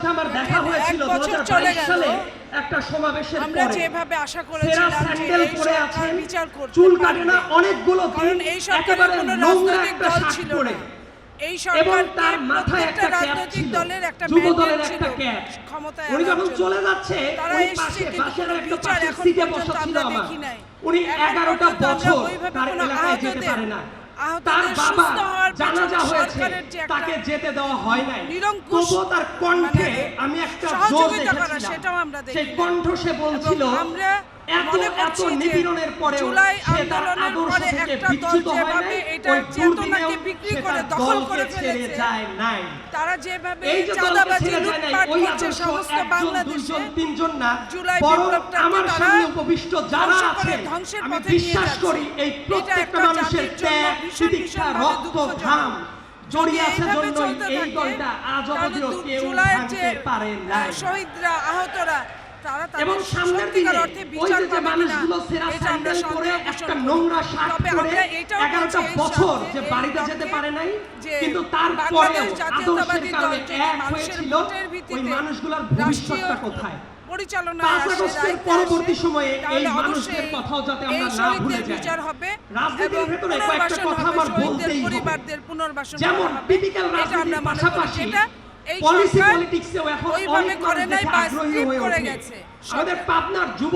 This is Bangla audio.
আমার দেখা হয়েছিল 2022 সালে একটা সমাবেশের আমরা পরে যেভাবে আশা করেছিলাম যে এই সরকার বিচার করতে চুল কাটে না অনেকগুলো কারণ এই সরকারের কোনো রাজনৈতিক দল ছিল না। এই সরকার তার মাথায় একটা রাজনৈতিক দলের একটা ম্যান্ডেট ছিল ক্ষমতায় উনি যখন চলে যাচ্ছে তারা ওই এসেছে পাশে কিন্তু পাশের কোনো একটা বিচার পাশের এখন সিটে পর্যন্ত বসা ছিল আমরা আমার দেখি নাই। উনি এখন 11টা পর্যন্ত আমরা বছর ওইভাবে তার কোনো এলাকায় যেতে পারে না। তার আহতদের বাবা সুস্থ হওয়ার জানাজা পেছনে হয়েছে সরকারের যে তাকে একটা যেতে দেওয়া হয় নাই নিরঙ্কুশ তবুও তার কণ্ঠে মানে আমি একটা জোর সহযোগিতা করা দেখেছিলাম সেটাও আমরা দেখি সেই কণ্ঠ সে বলছিল আমরা এত মনে এত করছি যে নিপীড়নের পরেও জুলাই সে তার আন্দোলনের আদর্শ পরে থেকে একটা দল বিচ্যুত হয় যেভাবে নাই এটার ওই চেতনাকে দুর্দিনেও বিক্রি সে করে তার দখল দলকে করে ছেড়ে ফেলেছে যায় নাই তারা যেভাবে এই যে দলকে চাঁদাবাজি ছেড়ে যায় নাই লুটপাট ওই করছে আদর্শ সমস্ত একজন বাংলাদেশে দুইজন তিনজন না জুলাই বরং বিপ্লবটাকে আমার তারা সামনে উপবিষ্ট যারা ধ্বংস করে আছে ধ্বংসের আমি পথে নিয়ে বিশ্বাস যাচ্ছে। করি এই এটা প্রত্যেকটা একটা মানুষের জাতির জন্য ত্যাগ ভীষণ প্রতীক্ষা ভীষণভাবে রক্ত দুঃখজনক। ঘাম জড়িয়ে আছে এইভাবে জন্যই চলতে এই থাকে, দলটা আজ তাহলে অবধিও কেউ জুলাইয়ের যে ভাঙতে পারে নাই শহীদরা আহতরা তারা এবং তাদের সামনের দিনে সত্যিকার অর্থে ওই বিচার যে পাবে কিনা মানুষগুলো সেরা এটা আমরা স্যান্ডেল পরে সন্দেহ একটা পোষণ করি। নোংরা শার্ট তবে পরে আমরা এটাও 11টা বলছি এই বছর সাথে যে এই বাড়িতে যেতে লক্ষ্যে পারে নাই যে কিন্তু তারপরেও বাংলাদেশ আদর্শের জাতীয়তাবাদী কারণে দল যদি এক মানুষের হয়েছিল ভোটের ওই ভিত্তিতে মানুষগুলোর রাষ্ট্রীয় ভবিষ্যৎটা কোথায় পরিচালনায় 5 আসে, আগস্টের দায়িত্বে পরবর্তী আসে, সময়ে এই তাহলে মানুষদের অবশ্যই কথাও যাতে এই আমরা না ভুলে শহীদদের যাই বিচার হবে রাজনীতির এবং ভেতরে কয়েকটা পুনর্বাসন কথা হবে, আমার শহীদদের বলতেই হবে পরিবারদের পুনর্বাসন যেমন করা হবে। টিপিক্যাল এটা রাজনীতির আমরা মনে করি পাশাপাশি যেটা এই পলিসি সরকার পলিটিক্সেও এখন ওইভাবে অনেক করে মানুষ নাই দেখে বা আগ্রহী স্ক্রিপ্ট হয়ে করে ওঠে গেছে আমাদের সরকার। পাবনার যুব